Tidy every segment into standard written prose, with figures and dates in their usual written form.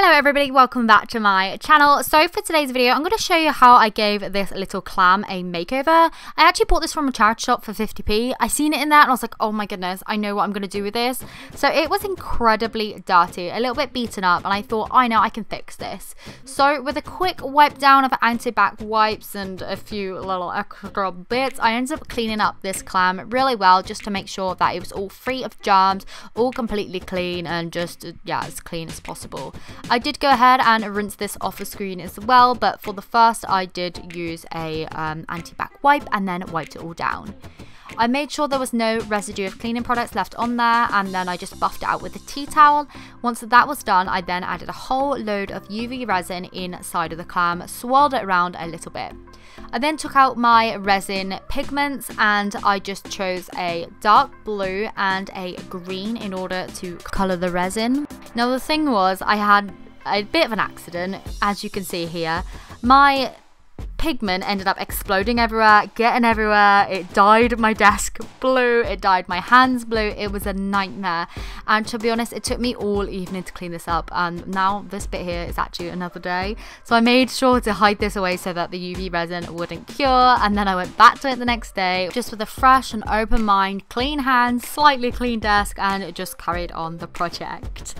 Hello everybody, welcome back to my channel. So for today's video, I'm going to show you how I gave this little clam a makeover. I actually bought this from a charity shop for 50p. I seen it in there and I was like, oh my goodness, I know what I'm going to do with this. So it was incredibly dirty, a little bit beaten up, and I thought, I know I can fix this. So with a quick wipe down of anti-bac wipes and a few little extra bits, I ended up cleaning up this clam really well just to make sure that it was all free of germs, all completely clean, and just, yeah, as clean as possible. I did go ahead and rinse this off the screen as well, but for the first I did use a anti-bac wipe and then wiped it all down. I made sure there was no residue of cleaning products left on there, and then I just buffed it out with a tea towel. Once that was done, I then added a whole load of UV resin inside of the clam, swirled it around a little bit. I then took out my Resin Pigments and I just chose a dark blue and a green in order to colour the resin. Now the thing was, I had a bit of an accident, as you can see here. My pigment ended up exploding everywhere, getting everywhere. It dyed my desk blue, it dyed my hands blue. It was a nightmare, and to be honest, it took me all evening to clean this up, and now this bit here is actually another day. So I made sure to hide this away so that the UV resin wouldn't cure, and then I went back to it the next day just with a fresh and open mind, clean hands, slightly clean desk, and just carried on the project.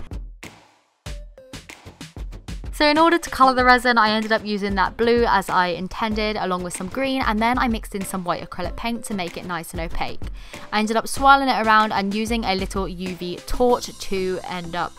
So in order to colour the resin, I ended up using that blue as I intended, along with some green, and then I mixed in some white acrylic paint to make it nice and opaque. I ended up swirling it around and using a little UV torch to end up,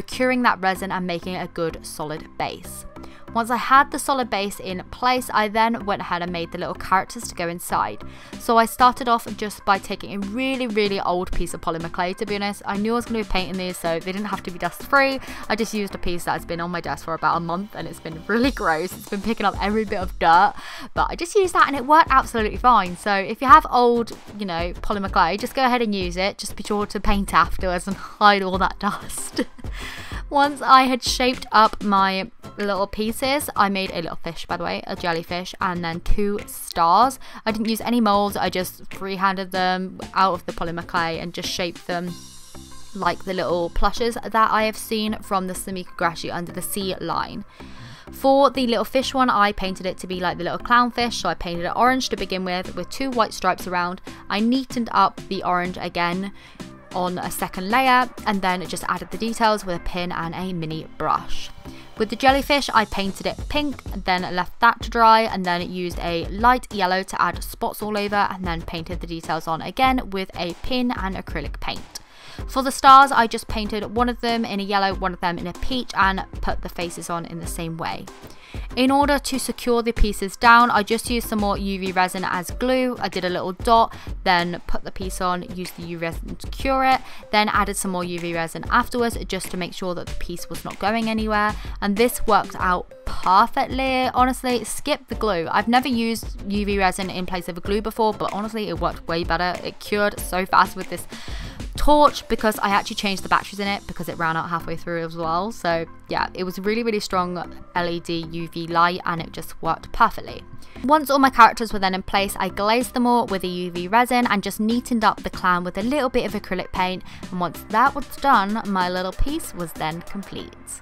curing that resin and making a good solid base. Once I had the solid base in place, I then went ahead and made the little characters to go inside. So I started off just by taking a really old piece of polymer clay. To be honest, I knew I was going to be painting these, so they didn't have to be dust free. I just used a piece that has been on my desk for about a month and it's been really gross. It's been picking up every bit of dirt, but I just used that and it worked absolutely fine. So if you have old, polymer clay, just go ahead and use it. Just be sure to paint afterwards and hide all that dust. Once I had shaped up my little pieces, I made a little fish, by the way, a jellyfish, and then 2 stars. I didn't use any molds, I just freehanded them out of the polymer clay and just shaped them like the little plushes that I have seen from the sumikko gurashi under the sea line. For the little fish one, I painted it to be like the little clownfish, so I painted it orange to begin with 2 white stripes around. I neatened up the orange again on a second layer, and then just added the details with a pin and a mini brush. With the jellyfish, I painted it pink, then left that to dry, and then used a light yellow to add spots all over, and then painted the details on again with a pin and acrylic paint. For the stars, I just painted one of them in a yellow, one of them in a peach, and put the faces on in the same way. In order to secure the pieces down, I just used some more UV resin as glue. I did a little dot, then put the piece on, used the UV resin to cure it, then added some more UV resin afterwards just to make sure that the piece was not going anywhere, and this worked out perfectly. Honestly, skip the glue. I've never used UV resin in place of a glue before, but honestly it worked way better. It cured so fast with this torch because I actually changed the batteries in it because it ran out halfway through as well. So yeah, it was really strong LED UV light and it just worked perfectly. Once all my characters were then in place, I glazed them all with a UV resin and just neatened up the clam with a little bit of acrylic paint, and once that was done, my little piece was then complete.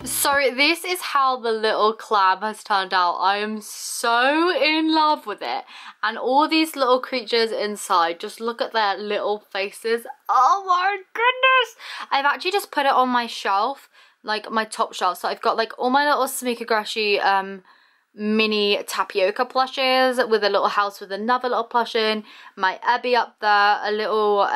So this is how the little clam has turned out. I am so in love with it, and all these little creatures inside, just look at their little faces. Oh my goodness! I've actually just put it on my shelf, like my top shelf, so I've got like all my little sumikko gurashi mini tapioca plushes with a little house with another little plush in, my Ebby up there, a little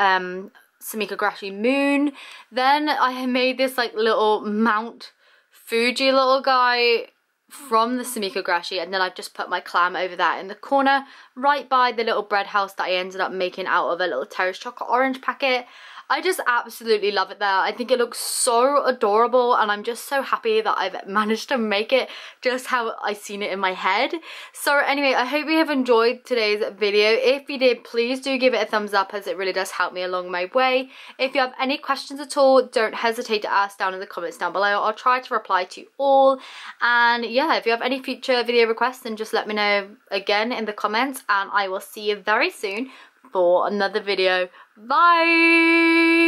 sumikko gurashi moon. Then I made this like little Mount Fuji little guy from the sumikko gurashi, and then I've just put my clam over that in the corner right by the little bread house that I ended up making out of a little terrace chocolate orange packet. I just absolutely love it there. I think it looks so adorable, and I'm just so happy that I've managed to make it just how I seen it in my head. So anyway, I hope you have enjoyed today's video. If you did, please do give it a thumbs up, as it really does help me along my way. If you have any questions at all, don't hesitate to ask down in the comments down below. I'll try to reply to you all. And yeah, if you have any future video requests, then just let me know again in the comments, and I will see you very soon for another video. Bye!